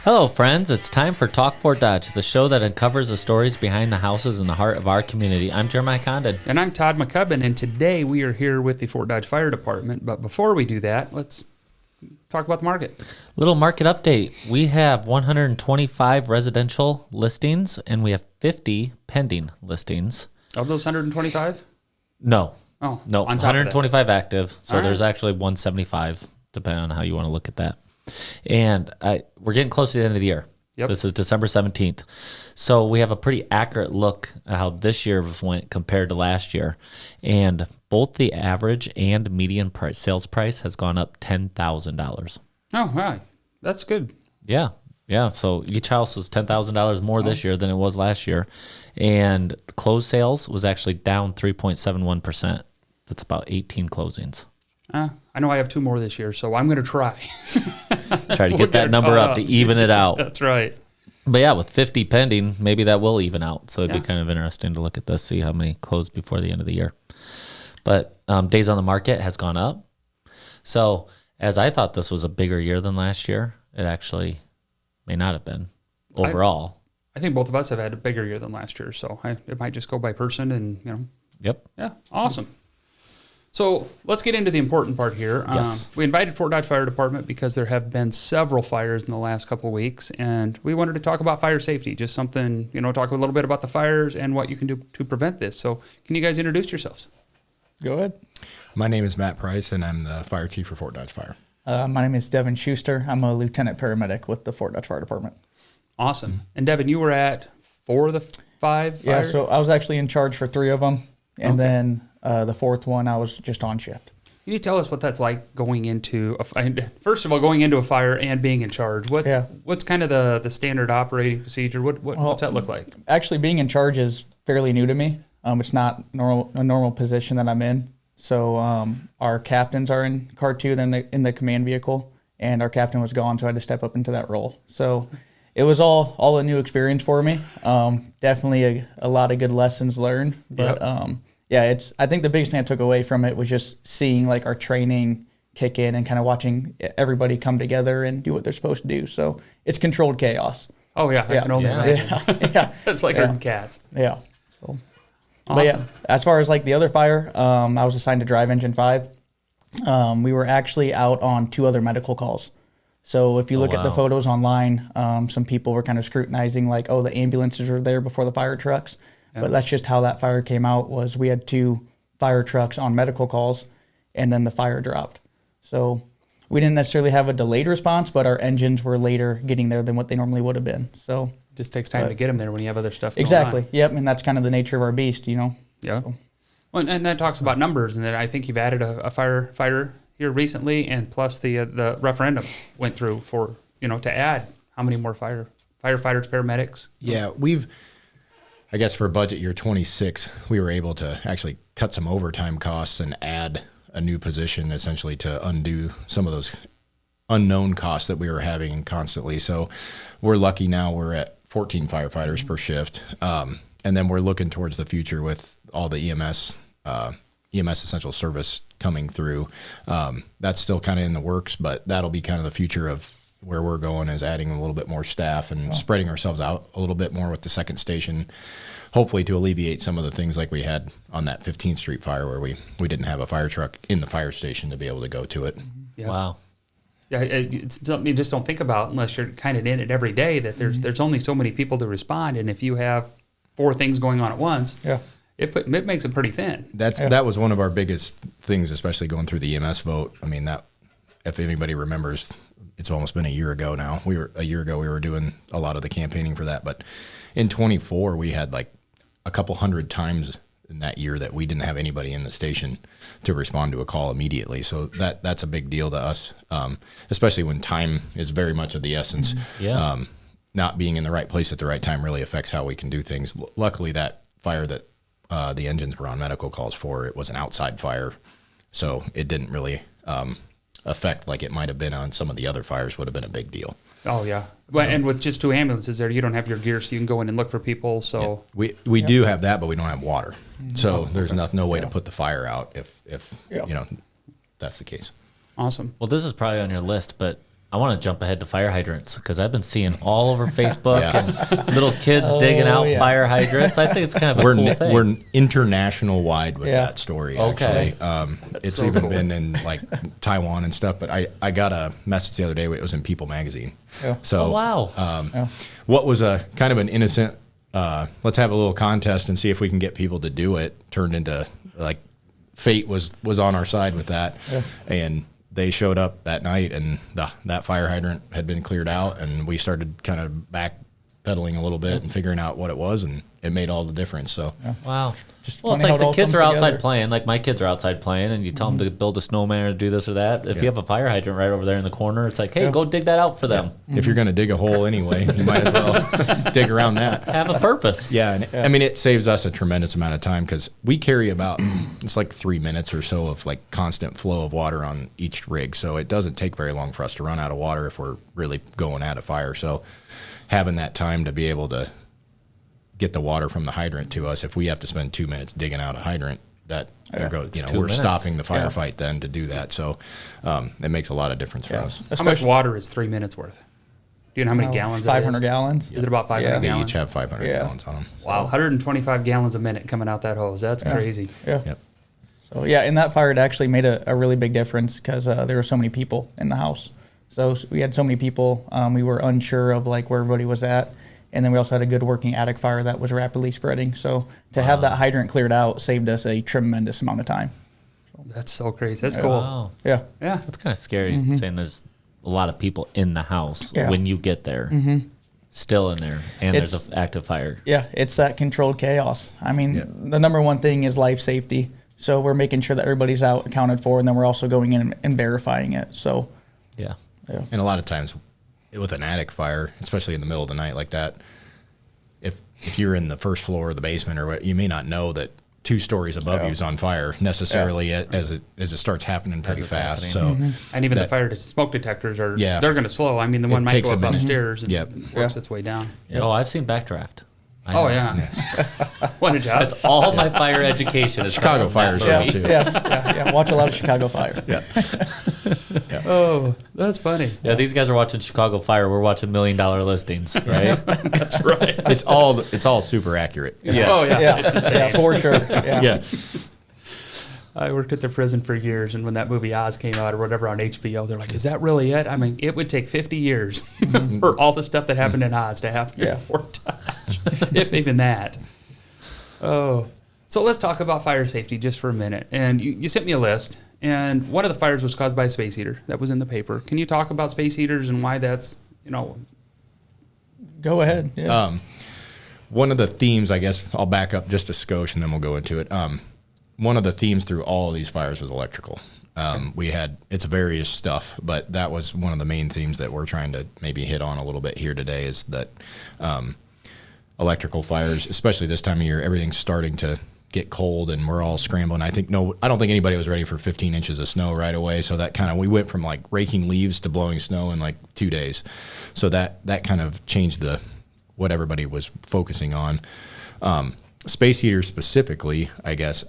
Hello, friends. It's time for Talk Fort Dodge, the show that uncovers the stories behind the houses in the heart of our community. I'm Jeremiahjcondon. And I'm Todd McCubbin, and today we are here with the Fort Dodge Fire Department. But before we do that, let's talk about the market. Little market update. We have 125 residential listings, and we have 50 pending listings. Of those 125? No. Oh, No, on top of 125 active, so All there's right. actually 175, depending on how you want to look at that. And we're getting close to the end of the year. Yep. This is December 17th. So we have a pretty accurate look at how this year went compared to last year. And both the average and median sales price has gone up $10,000. Oh, right. That's good. Yeah. Yeah. So each house is $10,000 more this year than it was last year. And closed sales was actually down 3.71%. That's about 18 closings. I know I have two more this year, so I'm going to try. Try to get that number up to even it out. That's right. But yeah, with 50 pending, maybe that will even out. So it'd Yeah. be kind of interesting to look at this, see how many close before the end of the year. But days on the market has gone up. So as I thought this was a bigger year than last year, it actually may not have been overall. I think both of us have had a bigger year than last year, so it might just go by person and, Yep. Yeah, awesome. So let's get into the important part here. Yes. We invited Fort Dodge Fire Department because there have been several fires in the last couple of weeks, and we wanted to talk about fire safety, just something, talk a little bit about the fires and what you can do to prevent this. So can you guys introduce yourselves? Go ahead. My name is Matt Price, and I'm the fire chief for Fort Dodge Fire. My name is Devon Schuster. I'm a lieutenant paramedic with the Fort Dodge Fire Department. Awesome. And Devin, you were at 4 of the 5 Yeah, fires? so I was actually in charge for 3 of them, and Okay. then the 4th one I was just on shift. Can you tell us what that's like going into first of all, going into a fire and being in charge? What's kind of the standard operating procedure? What's that look like? Actually, being in charge is fairly new to me. It's not a normal position that I'm in. So our captains are in car 2, then in the command vehicle, and our captain was gone, so I had to step up into that role. So it was all a new experience for me. Definitely a lot of good lessons learned, but Yep. I think the biggest thing I took away from it was just seeing like our training kick in and kind of watching everybody come together and do what they're supposed to do. So it's controlled chaos. Oh yeah, I can only imagine. Yeah. It's like herding cats. Yeah. So, Awesome. but yeah, as far as like the other fire, I was assigned to drive engine 5. We were actually out on 2 other medical calls. So if you look at the photos online, some people were kind of scrutinizing like, oh, the ambulances were there before the fire trucks. But that's just how that fire came out. Was we had 2 fire trucks on medical calls, and then the fire dropped. So we didn't necessarily have a delayed response, but our engines were later getting there than what they normally would have been. So it just takes time to get them there when you have other stuff going exactly. on. Yep, and that's kind of the nature of our beast, Yeah. So. Well, and that talks about numbers, and then I think you've added a firefighter here recently, and plus the referendum went through for to add how many more firefighters, paramedics. Yeah, I guess for budget year 26, we were able to actually cut some overtime costs and add a new position essentially to undo some of those unknown costs that we were having constantly. So we're lucky now we're at 14 firefighters per shift. And then we're looking towards the future with all the EMS essential service coming through. That's still kind of in the works, but that'll be kind of the future of where we're going, is adding a little bit more staff and spreading ourselves out a little bit more with the second station, hopefully to alleviate some of the things like we had on that 15th Street fire where we didn't have a fire truck in the fire station to be able to go to it. Yeah. Wow. Yeah, it's something you just don't think about unless you're kind of in it every day, that there's only so many people to respond, and if you have 4 things going on at once, it makes it pretty thin. That was one of our biggest things, especially going through the EMS vote. I mean, that, if anybody remembers, it's almost been a year ago now. We were doing a lot of the campaigning for that, but in 24 we had like a couple hundred times in that year that we didn't have anybody in the station to respond to a call immediately. So that's a big deal to us, especially when time is very much of the essence. Yeah. Not being in the right place at the right time really affects how we can do things. Luckily, that fire that the engines were on medical calls for, it was an outside fire, so it didn't really affect like it might have been on some of the other fires. Would have been a big deal. Oh yeah. Well, and with just 2 ambulances there, you don't have your gear, so you can go in and look for people. So we do have that, but we don't have water. So there's no way to put the fire out if that's the case. Awesome. Well, this is probably on your list, but I want to jump ahead to fire hydrants because I've been seeing all over Facebook Yeah. and little kids digging out fire hydrants. I think it's kind of a cool thing. We're international wide with that story. Okay. Actually, it's so even cool. been in like Taiwan and stuff. But I got a message the other day. It was in People magazine. Yeah. So Oh, wow. what was a kind of an innocent, let's have a little contest and see if we can get people to do it, turned into like fate was on our side with that. Yeah. And they showed up that night and that fire hydrant had been cleared out, and we started kind of backpedaling a little bit and figuring out what it was, and it made all the difference. So Wow. Just Well, it's funny like how it the all kids comes are outside together. playing. Like my kids are outside playing, and you tell them to build a snowman or do this or that. If you have a fire hydrant right over there in the corner, it's like, hey, go dig that out for them. if you're going to dig a hole anyway, you might as well dig around that. Have a purpose. Yeah, and I mean, it saves us a tremendous amount of time because we carry about, it's like 3 minutes or so of like constant flow of water on each rig. So it doesn't take very long for us to run out of water if we're really going at a fire. So having that time to be able to get the water from the hydrant to us, if we have to spend 2 minutes digging out a hydrant, that there goes, It's 2 we're minutes. stopping the firefight then to do that. So it makes a lot of difference for us. How much water is 3 minutes worth? Do you know how many gallons it is? 500 gallons. Is it about 500 Yeah. They gallons? each have 500 Yeah. gallons on them. Wow, 125 gallons a minute coming out that hose. That's crazy. Yeah. Yep. So yeah, in that fire, it actually made a really big difference because there were so many people in the house. So we had so many people. We were unsure of like where everybody was at, and then we also had a good working attic fire that was rapidly spreading. So to have that hydrant cleared out saved us a tremendous amount of time. That's so crazy. That's cool. Wow. Yeah. Yeah. That's kind of scary saying there's a lot of people in the house Yeah. when you get there, still in there, and there's It's- an active fire. Yeah, it's that controlled chaos. I mean, the number one thing is life safety. So we're making sure that everybody's out accounted for, and then we're also going in and verifying it. So, Yeah. yeah. And a lot of times with an attic fire, especially in the middle of the night like that, if you're in the first floor or the basement or what, you may not know that 2 stories above you is on fire necessarily as it starts happening pretty it's fast. happening. So And even the that- fire smoke detectors are, Yeah. they're going to slow. I mean, the one might takes go a up minute. upstairs and Yep. works its way down. Oh, I've seen backdraft. I Oh, know. yeah. What a job. That's all my fire education is Chicago from fires that are movie. too. Yeah. Watch a lot of Chicago Fire. Yeah. Oh, that's funny. Yeah, these guys are watching Chicago Fire. We're watching $1 Million Listings, right? That's right. It's all super accurate. Yes. Oh, yeah. Yeah, for sure. Yeah. Yeah. I worked at the prison for years, and when that movie Oz came out or whatever on HBO, they're like, is that really it? I mean, it would take 50 years for all the stuff that happened in Oz to happen in Fort Dodge, if even that. Oh. So let's talk about fire safety just for a minute. And you sent me a list, and one of the fires was caused by a space heater. That was in the paper. Can you talk about space heaters and why that's, Go ahead. Yeah. One of the themes, I guess, I'll back up just a skosh and then we'll go into it. One of the themes through all of these fires was electrical. It's various stuff, but that was one of the main themes that we're trying to maybe hit on a little bit here today is that electrical fires, especially this time of year, everything's starting to get cold and we're all scrambling. I don't think anybody was ready for 15 inches of snow right away. So we went from like raking leaves to blowing snow in like 2 days. So that kind of changed what everybody was focusing on. Space heaters specifically, I guess,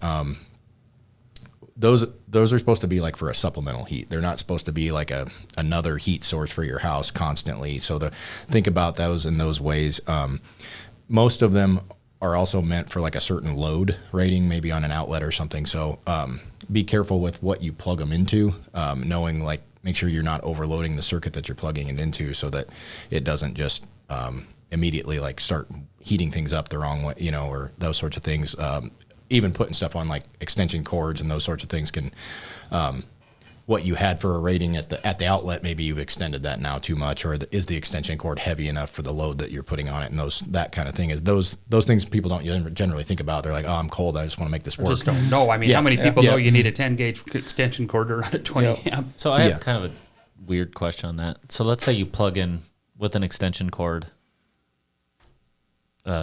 those are supposed to be like for a supplemental heat. They're not supposed to be like another heat source for your house constantly. So think about those in those ways. Most of them are also meant for like a certain load rating, maybe on an outlet or something. So be careful with what you plug them into, knowing like make sure you're not overloading the circuit that you're plugging it into so that it doesn't just immediately like start heating things up the wrong way, or those sorts of things. Even putting stuff on like extension cords and those sorts of things can, what you had for a rating at the outlet, maybe you've extended that now too much, or is the extension cord heavy enough for the load that you're putting on it? And that kind of thing is those things people don't generally think about. They're like, oh, I'm cold, I just want to make this work. just don't know. I mean, how many people know you need a 10-gauge extension cord to run a 20 amp? So I have kind of a weird question on that. So let's say you plug in with an extension cord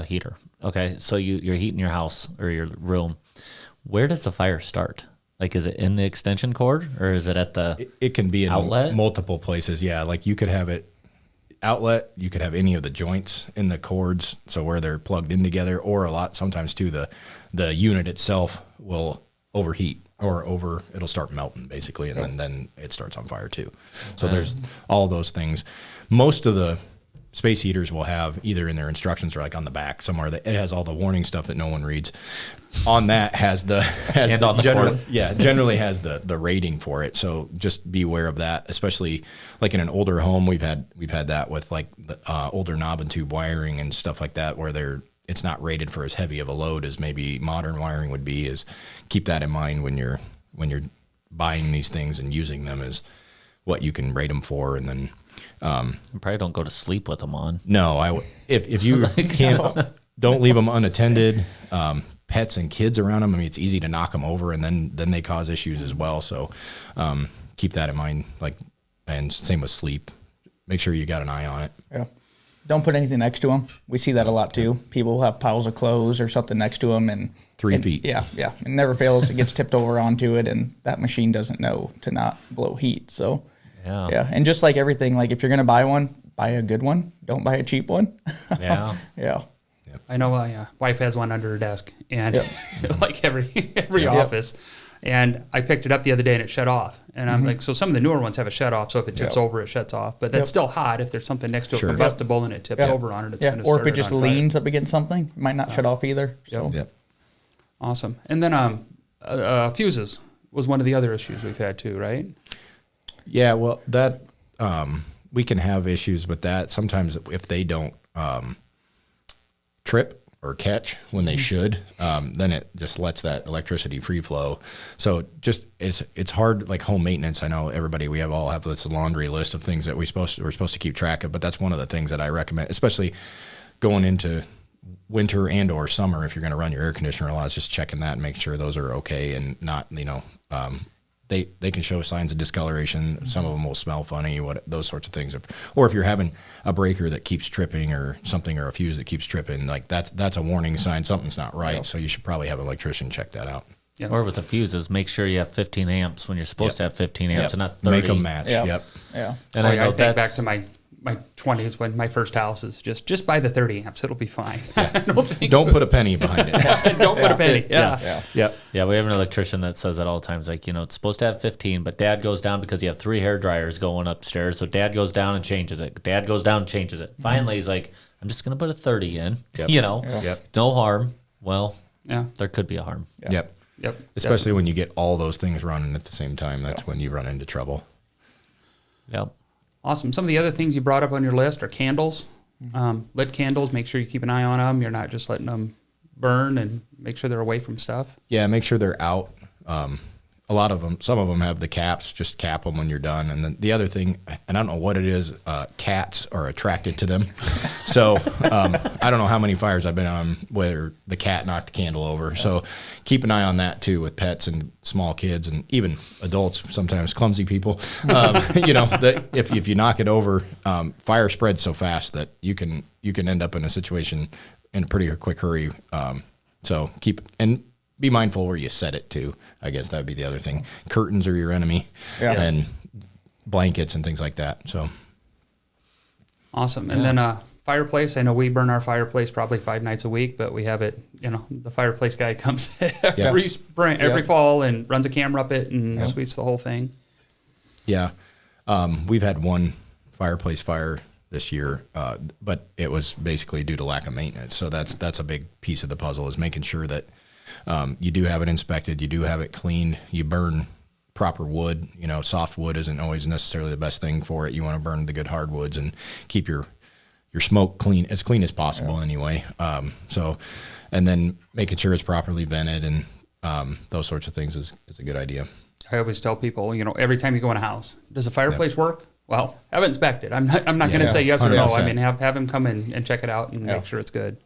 heater. Okay, so you're heating your house or your room. Where does the fire start? Like, is it in the extension cord or is it at the It can be in outlet? multiple places. Yeah, like you could have it outlet. You could have any of the joints in the cords, so where they're plugged in together, or sometimes too the unit itself will overheat. it'll start melting basically, and then it starts on fire too. So there's all those things. Most of the space heaters will have either in their instructions or like on the back somewhere that it has all the warning stuff that no one reads. On that generally has the rating for it. So just be aware of that, especially like in an older home. We've had that with like the older knob and tube wiring and stuff like that, where it's not rated for as heavy of a load as maybe modern wiring would be. Is keep that in mind when you're buying these things and using them, is what you can rate them for. And then You probably don't go to sleep with them on. no, if you can't, don't leave them unattended. Pets and kids around them, I mean, it's easy to knock them over, and then they cause issues as well. So keep that in mind. Like, and same with sleep. Make sure you got an eye on it. Yeah. Don't put anything next to them. We see that a lot too. People will have piles of clothes or something next to them, and 3 feet. Yeah, yeah. It never fails. It gets tipped over onto it, and that machine doesn't know to not blow heat. So yeah. And just like everything, like if you're gonna buy one, buy a good one. Don't buy a cheap one. Yeah. Yeah. I know my wife has one under her desk, and like every office. And I picked it up the other day, and it shut off. And I'm like, so some of the newer ones have a shut off, so if it tips over, it shuts off. But that's still hot if there's something next to a combustible and it tips over on it. It's going to or if it just leans up against something, it might not shut off either. So. Yep. Awesome. And then fuses was one of the other issues we've had too, right? Yeah, well, that we can have issues with that. Sometimes if they don't trip or catch when they should, then it just lets that electricity free flow. So just it's hard, like home maintenance. I know we all have this laundry list of things that we're supposed to keep track of, but that's one of the things that I recommend, especially going into winter and or summer. If you're going to run your air conditioner a lot, it's just checking that and make sure those are okay and not, they can show signs of discoloration. Some of them will smell funny, those sorts of things. Or if you're having a breaker that keeps tripping or something, or a fuse that keeps tripping, like that's a warning sign something's not right. Yep. So you should probably have an electrician check that out. Yep. Or with the fuses, make sure you have 15 amps when you're supposed to have 15 amps and not 30. Make them match. Yep. Yeah. And I think back to my 20s when my first house is just buy the 30 amps. It'll be fine. Don't put a penny behind it. Don't put a penny. Yeah. Yeah, we have an electrician that says that all the time. It's like, it's supposed to have 15, but Dad goes down because you have 3 hair dryers going upstairs. So Dad goes down and changes it. Dad goes down and changes it. Finally, he's like, I'm just going to put a 30 in. Yep. No harm. Well, there could be a harm. Yep. Especially when you get all those things running at the same time. That's when you run into trouble. Yep. Awesome. Some of the other things you brought up on your list are candles. Lit candles, make sure you keep an eye on them. You're not just letting them burn, and make sure they're away from stuff. Yeah, make sure they're out. A lot of them, some of them have the caps, just cap them when you're done. And then the other thing, and I don't know what it is, cats are attracted to them. So I don't know how many fires I've been on where the cat knocked the candle over. So keep an eye on that too with pets and small kids and even adults, sometimes clumsy people. That if you knock it over, fire spreads so fast that you can end up in a situation in a pretty quick hurry. So be mindful where you set it to. I guess that would be the other thing. Curtains are your enemy, and blankets and things like that. So awesome. And then fireplace. I know we burn our fireplace probably 5 nights a week, but we have it. The fireplace guy comes every spring, every fall, and runs a camera up it and sweeps the whole thing. Yeah, we've had one fireplace fire this year, but it was basically due to lack of maintenance. So that's a big piece of the puzzle, is making sure that you do have it inspected, you do have it cleaned, you burn proper wood. Soft wood isn't always necessarily the best thing for it. You want to burn the good hardwoods and keep your smoke clean as possible anyway. And then making sure it's properly vented and those sorts of things is a good idea. I always tell people, every time you go in a house, does a fireplace work? Well, have it inspected. I'm not going to say yes or 100%. No. I mean, have him come in and check it out and make sure it's good.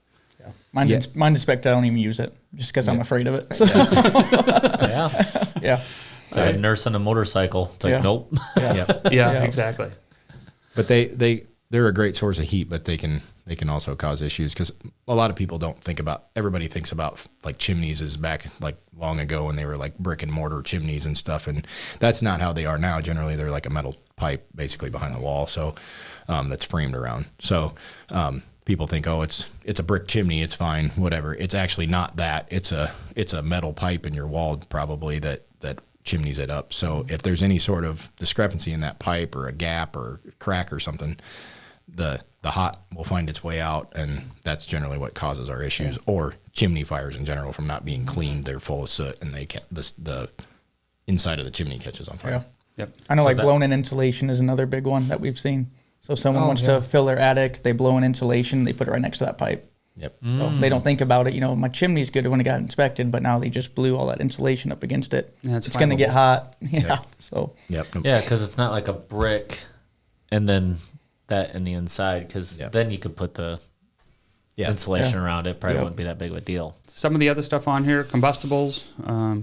Mine's inspected. I don't even use it just because I'm afraid of it. So. Yeah. It's like a nurse on a motorcycle. It's like, nope. Yeah, exactly. But they're a great source of heat, but they can also cause issues because a lot of people don't think about. Everybody thinks about like chimneys as back like long ago when they were like brick and mortar chimneys and stuff, and that's not how they are now. Generally, they're like a metal pipe basically behind the wall, so that's framed around. So people think, it's a brick chimney, it's fine, whatever. It's actually not that. It's a metal pipe in your wall probably that that chimneys it up. So if there's any sort of discrepancy in that pipe or a gap or crack or something, the hot will find its way out, and that's generally what causes our issues, or chimney fires in general from not being cleaned. They're full of soot, and the inside of the chimney catches on fire. Yeah. Yep. I know, So like that- blown in insulation is another big one that we've seen. So someone wants to fill their attic, they blow in insulation, they put it right next to that pipe. Yep. So they don't think about it. You know, my chimney's good when it got inspected, but now they just blew all that insulation up against it. Yeah, it's going to get flammable. hot. Yeah. So Yep. Yeah, because it's not like a brick and then that in the inside, because Yeah. then you could put the Yeah. insulation around it. Probably Yep. wouldn't be that big of a deal. Some of the other stuff on here, combustibles,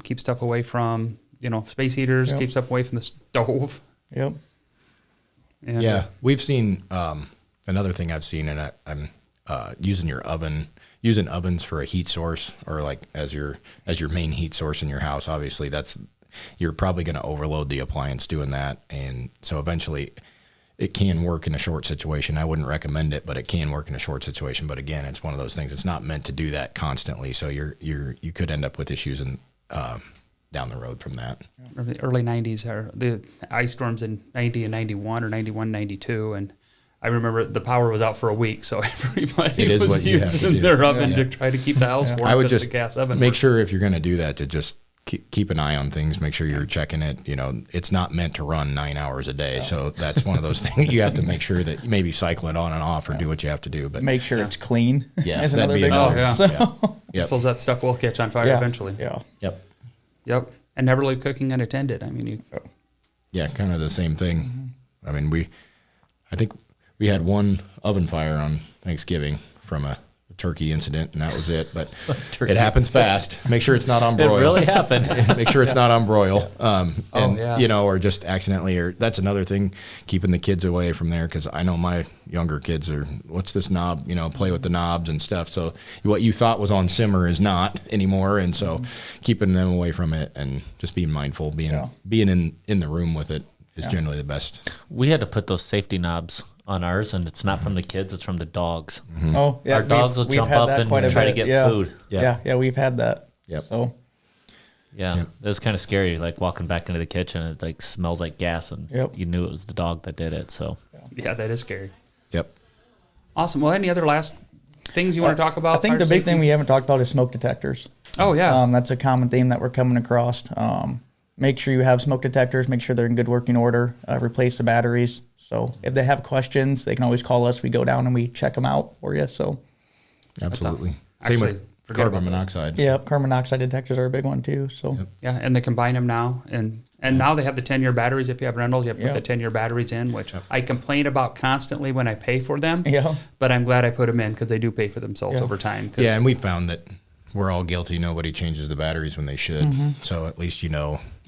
keep stuff away from, space heaters, Yep. keep stuff away from the stove. yep. And, Yeah, we've seen another thing I've seen, and I'm using using ovens for a heat source, or like as your main heat source in your house. Obviously, you're probably going to overload the appliance doing that, and so eventually it can work in a short situation. I wouldn't recommend it, but it can work in a short situation. But again, it's one of those things. It's not meant to do that constantly, so you could end up with issues down the road from that. The early 90s, or the ice storms in 90 and 91, or 91, 92, and I remember the power was out for a week, so everybody It is was what you have to using do. their oven Yeah. to try to keep the house warm. I would 'cause just the gas oven make worked. sure if you're going to do that to just keep an eye on things. Make sure you're checking it. It's not meant to run 9 hours a day, so that's one of those things you have to make sure that you maybe cycle it on and off, or do what you have to do. But Make sure it's clean. Yeah, is that'd another be big another one. one. So, I Yep. suppose that stuff will catch on fire yeah. eventually. Yeah. Yep. Yep. And never leave cooking unattended. I mean, Yeah, kind of the same thing. I mean, I think we had one oven fire on Thanksgiving from a turkey incident, and that was it. But it happens fast. Make sure it's not on It broil. really happened. Make sure it's not on broil. And, yeah. or just accidentally, or that's another thing, keeping the kids away from there. Cause I know my younger kids are, what's this knob, play with the knobs and stuff. So what you thought was on simmer is not anymore. And so keeping them away from it, and just being mindful, being in the room with it is generally the best. We had to put those safety knobs on ours, and it's not from the kids, it's from the dogs. Oh, yeah. Our dogs will we've jump had up that and quite a try to bit. get Yeah. food. Yeah. Yeah. We've had that. Yep. So, Yeah, it was kind of scary, like walking back into the kitchen. It like smells like gas, and Yep. you knew it was the dog that did it. So yeah, that is scary. Yep. Awesome. Well, any other last things you want to talk about? I think fire the big safety? thing we haven't talked about is smoke detectors. Oh, yeah. That's a common theme that we're coming across. Make sure you have smoke detectors. Make sure they're in good working order. Replace the batteries. So if they have questions, they can always call us. We go down and we check them out for you. So, Absolutely. Actually, Same with forget carbon about those. monoxide. yeah, carbon monoxide detectors are a big one too. So, Yeah, and they combine them now, and now they have the 10-year batteries. If you have rentals, you have to put Yeah. the 10-year batteries in, which I complain about constantly when I pay for them. Yeah. But I'm glad I put them in, because they do pay for themselves Yeah. over time. 'Cause- Yeah, and we found that we're all guilty. Nobody changes the batteries when they should. So at least You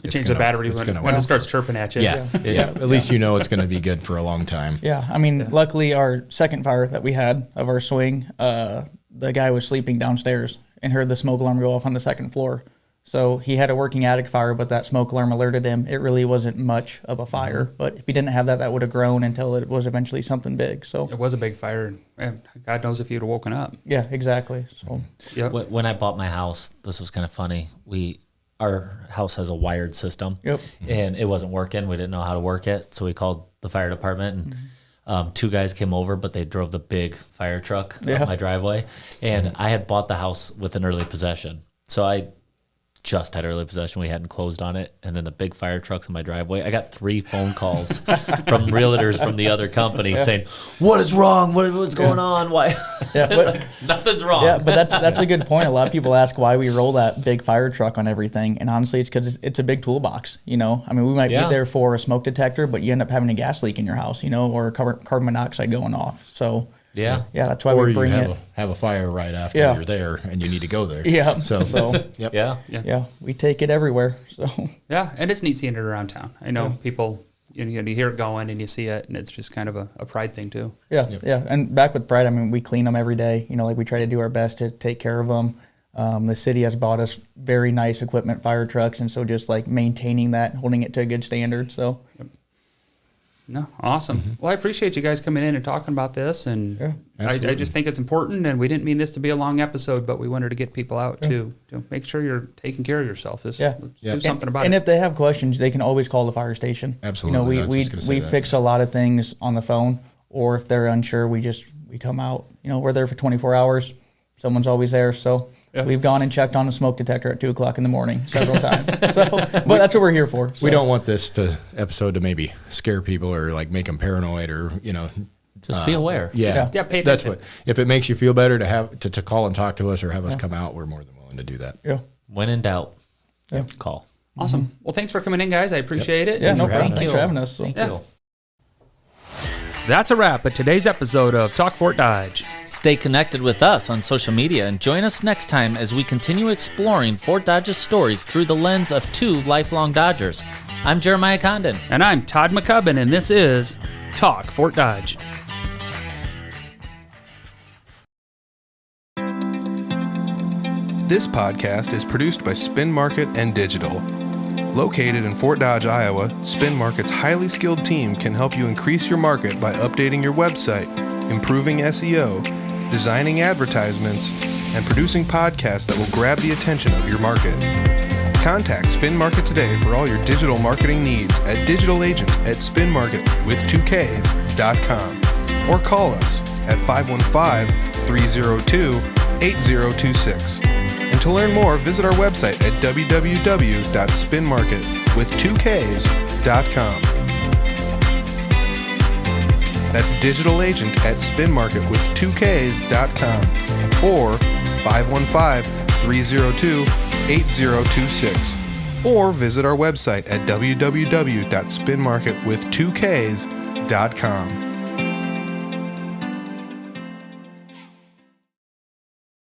it's change the gonna- battery it's when gonna it work. starts chirping at you. Yeah, At least it's going to be good for a long time. yeah, I mean, luckily our second fire that we had of our swing, the guy was sleeping downstairs and heard the smoke alarm go off on the second floor. So he had a working attic fire, but that smoke alarm alerted him. It really wasn't much of a fire, but if he didn't have that, that would have grown until it was eventually something big. So It was a big fire, and God knows if you'd have woken up. yeah, exactly. So Yep. when I bought my house, this was kind of funny. Our house has a wired system, Yep. and it wasn't working. We didn't know how to work it, so we called the fire department, and two guys came over, but they drove the big fire truck Yeah. up my driveway. And I had bought the house with an early possession, so I just had early possession. We hadn't closed on it, and then the big fire trucks in my driveway. I got 3 phone calls from realtors from the other company saying, "What is wrong? What's going on? Why?" Yeah, It's but- like nothing's wrong. yeah, but that's a good point. A lot of people ask why we roll that big fire truck on everything, and honestly, it's because it's a big toolbox. I mean, we might Yeah. be there for a smoke detector, but you end up having a gas leak in your house, or carbon monoxide going off. So Yeah. that's why Or we you bring it. have a fire right after Yeah. you're there, and you need to go there. Yeah. So, yep. Yeah. Yeah, we take it everywhere. So Yeah, and it's neat seeing it around town. I know people, you hear it going and you see it, and it's just kind of a pride thing too. yeah. And back with Pride, I mean, we clean them every day. Like we try to do our best to take care of them. The city has bought us very nice equipment, fire trucks, and so just like maintaining that, holding it to a good standard. So No, awesome. Well, I appreciate you guys coming in and talking about this, and I just think it's important. And we didn't mean this to be a long episode, but we wanted to get people out to make sure you're taking care of yourself. Let's do something about it. And if they have questions, they can always call the fire station. Absolutely. You know, we fix a lot of things on the phone, or if they're unsure, we come out. You know, we're there for 24 hours. Someone's always there, so. Yeah. We've gone and checked on a smoke detector at 2:00 in the morning several times. But that's what we're here for. So. We don't want this episode to maybe scare people or like make them paranoid or, you know. Just be aware. Yeah, pay attention. That's what. If it makes you feel better to have to call and talk to us or have us come out, we're more than willing to do that. Yeah. When in doubt, call. Awesome. Well, thanks for coming in, guys. I appreciate it. Yeah, no problem. Thanks for having us. So. Thank you. That's a wrap at today's episode of Talk Fort Dodge. Stay connected with us on social media and join us next time as we continue exploring Fort Dodge's stories through the lens of two lifelong Dodgers. I'm Jeremiahjcondon. And I'm Todd McCubbin, and this is Talk Fort Dodge. This podcast is produced by Spin Market and Digital. Located in Fort Dodge, Iowa, Spin Market's highly skilled team can help you increase your market by updating your website, improving SEO, designing advertisements, and producing podcasts that will grab the attention of your market. Contact Spin Market today for all your digital marketing needs at Digital Agent at spinmarket.com or call us at 515-302-8026. And to learn more, visit our website at www.spinmarket.com. That's Digital Agent at spinmarket.com or 515-302-8026. Or visit our website at www.spinmarket.com.